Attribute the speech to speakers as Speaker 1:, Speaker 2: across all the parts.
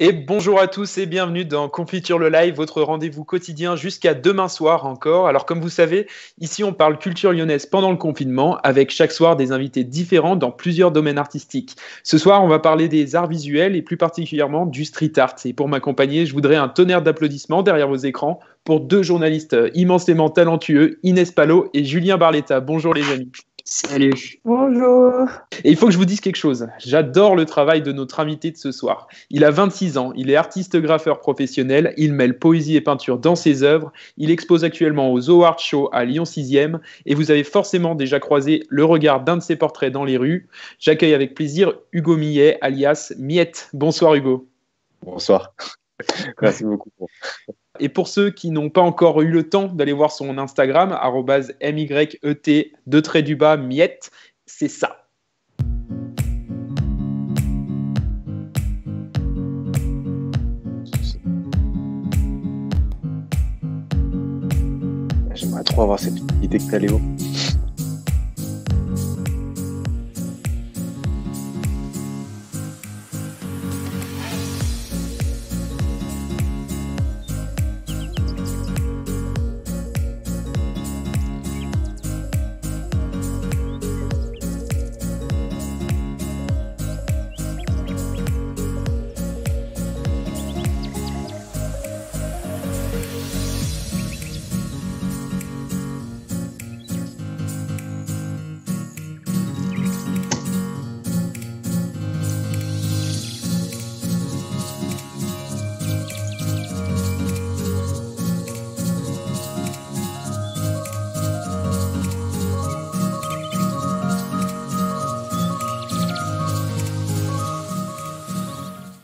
Speaker 1: Et bonjour à tous et bienvenue dans Confiture le Live, votre rendez-vous quotidien jusqu'à demain soir encore. Alors comme vous savez, ici on parle culture lyonnaise pendant le confinement avec chaque soir des invités différents dans plusieurs domaines artistiques. Ce soir, on va parler des arts visuels et plus particulièrement du street art. Et pour m'accompagner, je voudrais un tonnerre d'applaudissements derrière vos écrans pour deux journalistes immensément talentueux, Inès Palot et Julien Barletta. Bonjour les amis.
Speaker 2: Salut.
Speaker 3: Bonjour.
Speaker 1: Et il faut que je vous dise quelque chose. J'adore le travail de notre invité de ce soir. Il a 26 ans, il est artiste-graffeur professionnel, il mêle poésie et peinture dans ses œuvres, il expose actuellement au Zoo Art Show à Lyon 6e et vous avez forcément déjà croisé le regard d'un de ses portraits dans les rues. J'accueille avec plaisir Hugo Millet, alias Miette. Bonsoir Hugo.
Speaker 2: Bonsoir. Merci beaucoup.
Speaker 1: Et pour ceux qui n'ont pas encore eu le temps d'aller voir son Instagram, @myet_miette, c'est ça.
Speaker 2: J'aimerais trop avoir cette idée que t'as, Léo.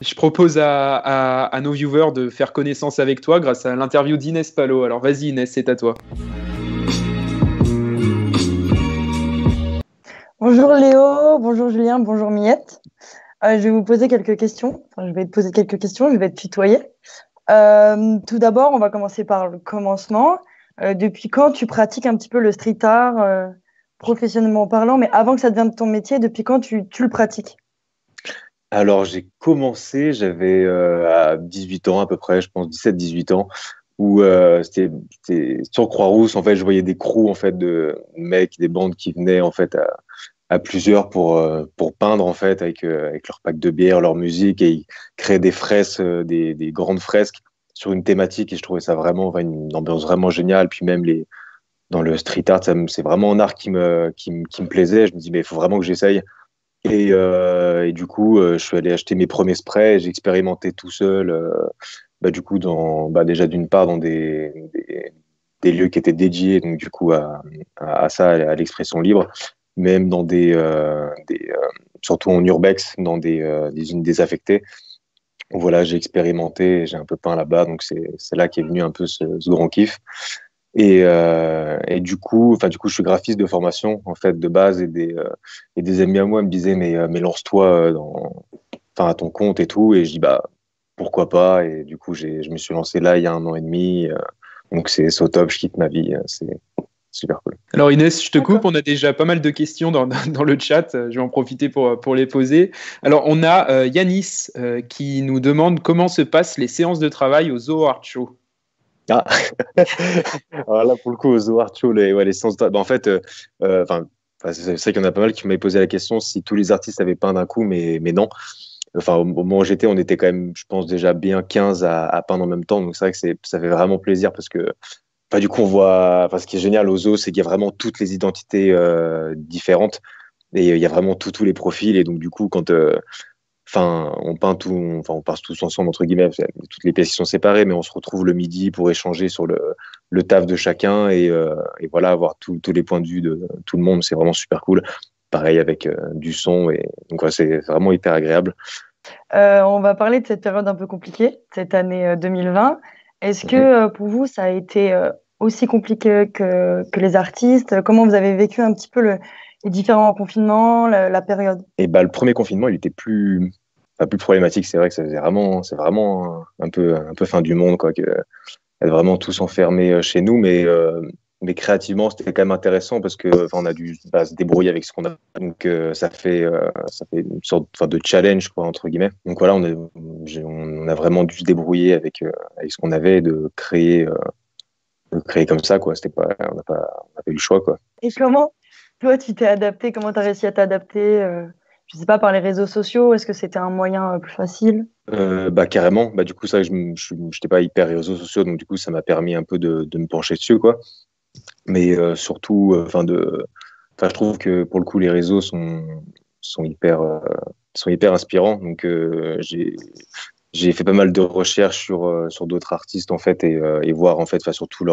Speaker 1: Je propose à nos viewers de faire connaissance avec toi grâce à l'interview d'Inès Palot. Alors vas-y Inès, c'est à toi.
Speaker 3: Bonjour Léo, bonjour Julien, bonjour Miette. Je vais vous poser quelques questions. Enfin, je vais te poser quelques questions, je vais te tutoyer. Tout d'abord, on va commencer par le commencement. Depuis quand tu pratiques un petit peu le street art, professionnellement parlant, mais avant que ça devienne ton métier, depuis quand tu le pratiques?
Speaker 2: Alors, j'ai commencé, j'avais à 18 ans à peu près, je pense 17-18 ans, où c'était sur Croix-Rousse. En fait, je voyais des crews en fait, de mecs, des bandes qui venaient en fait, à plusieurs pour peindre en fait, avec leur pack de bière, leur musique, et ils créaient des fresques, des grandes fresques sur une thématique, et je trouvais ça vraiment enfin, une ambiance vraiment géniale. Puis même dans le street art, c'est vraiment un art qui me plaisait. Je me dis, mais il faut vraiment que j'essaye. Et du coup, je suis allé acheter mes premiers sprays. J'ai expérimenté tout seul, du coup, déjà d'une part dans des lieux qui étaient dédiés, donc du coup à ça, à l'expression libre, même dans surtout en urbex, dans des zones désaffectées. Voilà, j'ai expérimenté, j'ai un peu peint là-bas, donc c'est là qu'est venu un peu ce grand kiff. Et du coup, je suis graphiste de formation en fait de base, et des amis à moi me disaient mais lance-toi à ton compte et tout, et je dis bah pourquoi pas, et du coup je me suis lancé là il y a 1 an et demi, donc c'est au top, je kiffe ma vie, c'est super cool.
Speaker 1: Alors Inès, je te coupe,
Speaker 3: D'accord.
Speaker 1: on a déjà pas mal de questions dans le chat, je vais en profiter pour les poser. Alors on a Yanis qui nous demande comment se passent les séances de travail au Zoo Art Show.
Speaker 2: Ah, alors là pour le coup au Zoo Art Show, les séances en fait, c'est vrai qu'il y en a pas mal qui m'avaient posé la question si tous les artistes avaient peint d'un coup, mais non. Enfin, au moment où j'étais, on était quand même, je pense, déjà bien 15 à peindre en même temps. Donc, c'est vrai que ça fait vraiment plaisir parce que, du coup, on voit, ce qui est génial au zoo, c'est qu'il y a vraiment toutes les identités différentes, et il y a vraiment tous les profils. Et donc, du coup, quand, on peint tout, on passe tous ensemble, entre guillemets, toutes les pièces qui sont séparées, mais on se retrouve le midi pour échanger sur le taf de chacun, et voilà, avoir tous les points de vue de tout le monde. C'est vraiment super cool. Pareil avec du son, et donc ouais, c'est vraiment hyper agréable.
Speaker 3: On va parler de cette période un peu compliquée, cette année 2020. Est-ce que pour vous, ça a été aussi compliqué que les artistes? Comment vous avez vécu un petit peu les différents confinements, la période?
Speaker 2: Et le premier confinement, il était plus problématique. C'est vrai que c'est vraiment un peu fin du monde, quoi, que être vraiment tous enfermés chez nous. Mais mais créativement, c'était quand même intéressant parce que on a dû se débrouiller avec ce qu'on a. Donc, ça fait une sorte de challenge, quoi, entre guillemets. Donc voilà, on a vraiment dû se débrouiller avec ce qu'on avait, de créer comme ça, quoi. On n'a pas eu le choix, quoi.
Speaker 3: Et comment, toi, tu t'es adapté? Comment tu as réussi à t'adapter? Je sais pas, par les réseaux sociaux? Est-ce que c'était un moyen plus facile?
Speaker 2: Carrément. Du coup, ça, je n'étais pas hyper réseaux sociaux, donc du coup, ça m'a permis un peu de me pencher dessus, quoi. Mais surtout, je trouve que pour le coup, les réseaux sont hyper inspirants. Donc, j'ai fait pas mal de recherches sur d'autres artistes, en fait, et voir, en fait, surtout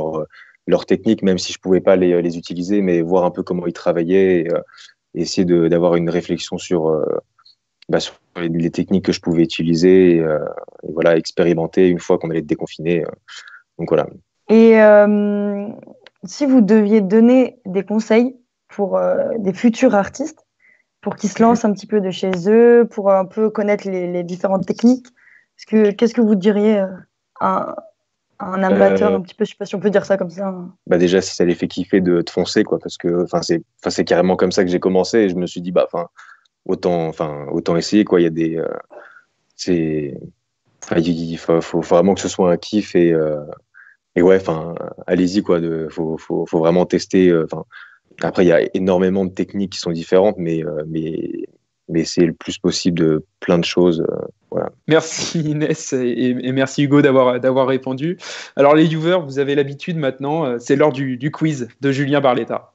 Speaker 2: leurs techniques, même si je pouvais pas les utiliser, mais voir un peu comment ils travaillaient, et essayer d'avoir une réflexion sur les techniques que je pouvais utiliser, et voilà, expérimenter une fois qu'on allait être déconfiné. Donc voilà.
Speaker 3: Et si vous deviez donner des conseils pour des futurs artistes, pour qu'ils se lancent un petit peu de chez eux, pour un peu connaître les différentes techniques, qu'est-ce que vous diriez à un amateur un petit peu, je sais pas si on peut dire ça comme ça.
Speaker 2: Déjà, si ça les fait kiffer de foncer, quoi, parce que c'est carrément comme ça que j'ai commencé, et je me suis dit, autant essayer, quoi. Il y a il faut vraiment que ce soit un kiff, et ouais, allez-y, quoi. Faut vraiment tester. Après, il y a énormément de techniques qui sont différentes, mais c'est le plus possible de plein de choses. Voilà.
Speaker 1: Merci Inès et merci Hugo d'avoir répondu. Alors les viewers, vous avez l'habitude maintenant, c'est l'heure du quiz de Julien Barletta.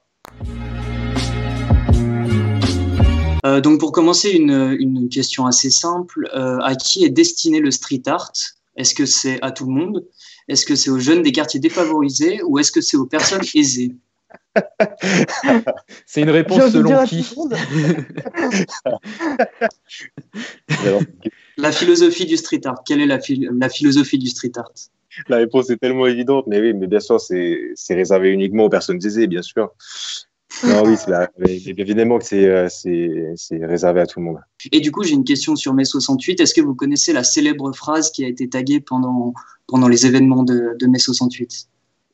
Speaker 4: Donc pour commencer, une question assez simple. À qui est destiné le street art? Est-ce que c'est à tout le monde? Est-ce que c'est aux jeunes des quartiers défavorisés ou est-ce que c'est aux personnes aisées?
Speaker 1: C'est une réponse selon qui?
Speaker 4: La philosophie du street art. Quelle est la philosophie du street art?
Speaker 2: La réponse est tellement évidente, mais oui, mais bien sûr, c'est réservé uniquement aux personnes aisées, bien sûr. Non, oui, évidemment que c'est réservé à tout le monde.
Speaker 4: Et du coup, j'ai une question sur mai 68. Est-ce que vous connaissez la célèbre phrase qui a été taguée pendant les événements de mai 68?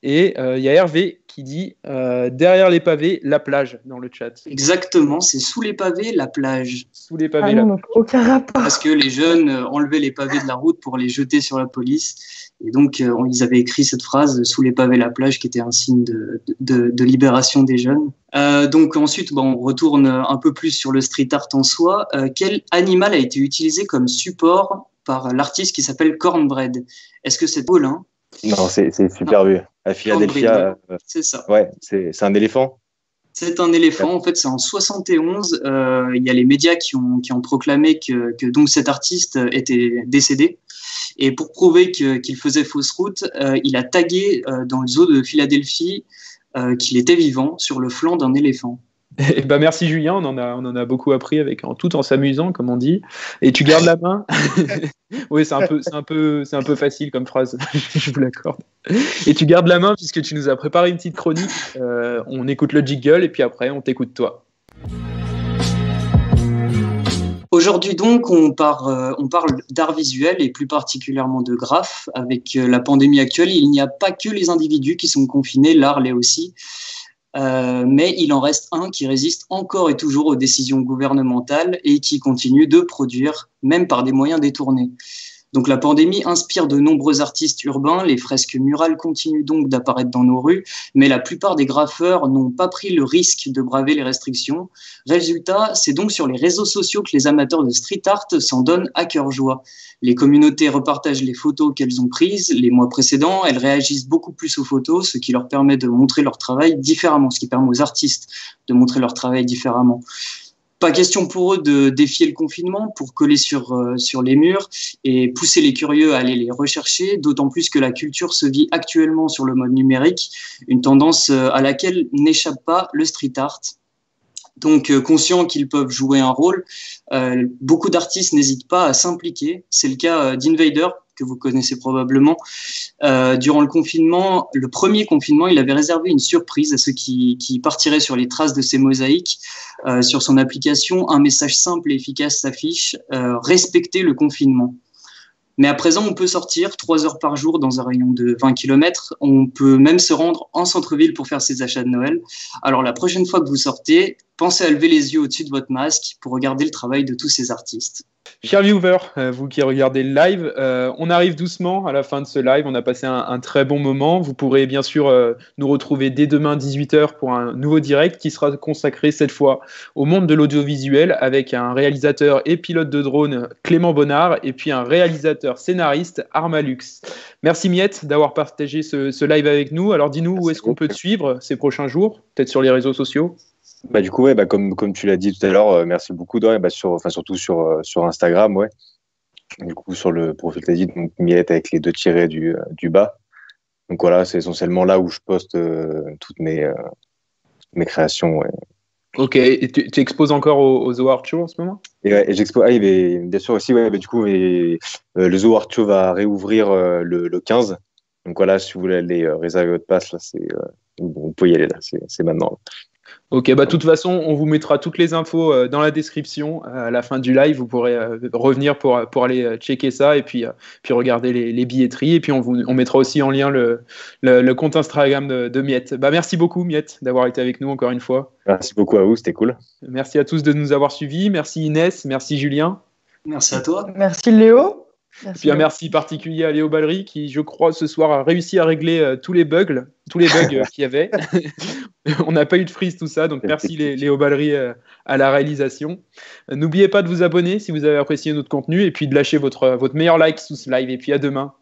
Speaker 1: Et il y a Hervé qui dit derrière les pavés, la plage dans le chat.
Speaker 4: Exactement, c'est sous les pavés, la plage.
Speaker 1: Sous les pavés,
Speaker 3: donc aucun rapport.
Speaker 4: Parce que les jeunes enlevaient les pavés de la route pour les jeter sur la police. Et donc, ils avaient écrit cette phrase sous les pavés, la plage, qui était un signe de libération des jeunes. Donc ensuite, on retourne un peu plus sur le street art en soi. Quel animal a été utilisé comme support par l'artiste qui s'appelle Cornbread? Est-ce que c'est Paulin?
Speaker 2: Non, c'est super vu. À Philadelphia,
Speaker 4: c'est ça.
Speaker 2: Ouais, c'est un éléphant.
Speaker 4: C'est un éléphant. En fait, c'est en 71. Il y a les médias qui ont proclamé que donc cet artiste était décédé. Et pour prouver qu'il faisait fausse route, il a tagué dans le zoo de Philadelphie qu'il était vivant sur le flanc d'un éléphant.
Speaker 1: Eh ben merci Julien, on en a beaucoup appris tout en s'amusant, comme on dit. Et tu gardes la main. Oui, c'est un peu facile comme phrase, je vous l'accorde. Et tu gardes la main puisque tu nous as préparé une petite chronique. On écoute le jingle et puis après on t'écoute toi.
Speaker 4: Aujourd'hui donc, on parle d'art visuel et plus particulièrement de graphes. Avec la pandémie actuelle, il n'y a pas que les individus qui sont confinés, l'art l'est aussi. Mais il en reste un qui résiste encore et toujours aux décisions gouvernementales et qui continue de produire, même par des moyens détournés. Donc la pandémie inspire de nombreux artistes urbains, les fresques murales continuent donc d'apparaître dans nos rues, mais la plupart des graffeurs n'ont pas pris le risque de braver les restrictions. Résultat, c'est donc sur les réseaux sociaux que les amateurs de street art s'en donnent à cœur joie. Les communautés repartagent les photos qu'elles ont prises les mois précédents, elles réagissent beaucoup plus aux photos, ce qui leur permet de montrer leur travail différemment, ce qui permet aux artistes de montrer leur travail différemment. Pas question pour eux de défier le confinement pour coller sur les murs et pousser les curieux à aller les rechercher, d'autant plus que la culture se vit actuellement sur le mode numérique, une tendance à laquelle n'échappe pas le street art. Donc, conscients qu'ils peuvent jouer un rôle, beaucoup d'artistes n'hésitent pas à s'impliquer. C'est le cas d'Invader, que vous connaissez probablement. Durant le premier confinement, il avait réservé une surprise à ceux qui partiraient sur les traces de ces mosaïques. Sur son application, un message simple et efficace s'affiche, respectez le confinement. Mais à présent, on peut sortir 3 heures par jour dans un rayon de 20 km. On peut même se rendre en centre-ville pour faire ses achats de Noël. Alors la prochaine fois que vous sortez, pensez à lever les yeux au-dessus de votre masque pour regarder le travail de tous ces artistes.
Speaker 1: Chers viewers, vous qui regardez le live, on arrive doucement à la fin de ce live. On a passé un très bon moment. Vous pourrez bien sûr nous retrouver dès demain 18h pour un nouveau direct qui sera consacré cette fois au monde de l'audiovisuel avec un réalisateur et pilote de drone, Clément Bonnard, et puis un réalisateur scénariste, Armalux. Merci Miette d'avoir partagé ce live avec nous. Alors dis-nous où est-ce qu'on peut te suivre ces prochains jours, peut-être sur les réseaux sociaux?
Speaker 2: Du coup, comme tu l'as dit tout à l'heure, merci beaucoup, Dorian. Surtout sur Instagram, ouais. Du coup, sur le profil que tu as dit, donc Miette avec les 2 tirets du bas. Donc voilà, c'est essentiellement là où je poste toutes mes créations. Ouais.
Speaker 1: Ok, et tu exposes encore aux Award Show en ce moment?
Speaker 2: Et j'expose, bien sûr aussi, ouais, du coup, le The Award Show va réouvrir le 15. Donc voilà, si vous voulez aller réserver votre passe, là, vous pouvez y aller, là, c'est maintenant.
Speaker 1: Ok, de toute façon, on vous mettra toutes les infos dans la description à la fin du live. Vous pourrez revenir pour aller checker ça et puis regarder les billetteries. Et puis on mettra aussi en lien le compte Instagram de Miette. Merci beaucoup, Miette, d'avoir été avec nous encore une fois.
Speaker 2: Merci beaucoup à vous, c'était cool.
Speaker 1: Merci à tous de nous avoir suivis. Merci Inès, merci Julien.
Speaker 4: Merci à toi.
Speaker 3: Merci Léo.
Speaker 1: Puis un merci particulier à Léo Ballery qui, je crois, ce soir a réussi à régler tous les bugs qu'il y avait. On n'a pas eu de freeze, tout ça, donc merci Léo Ballery à la réalisation. N'oubliez pas de vous abonner si vous avez apprécié notre contenu et puis de lâcher votre meilleur like sous ce live. Et puis à demain.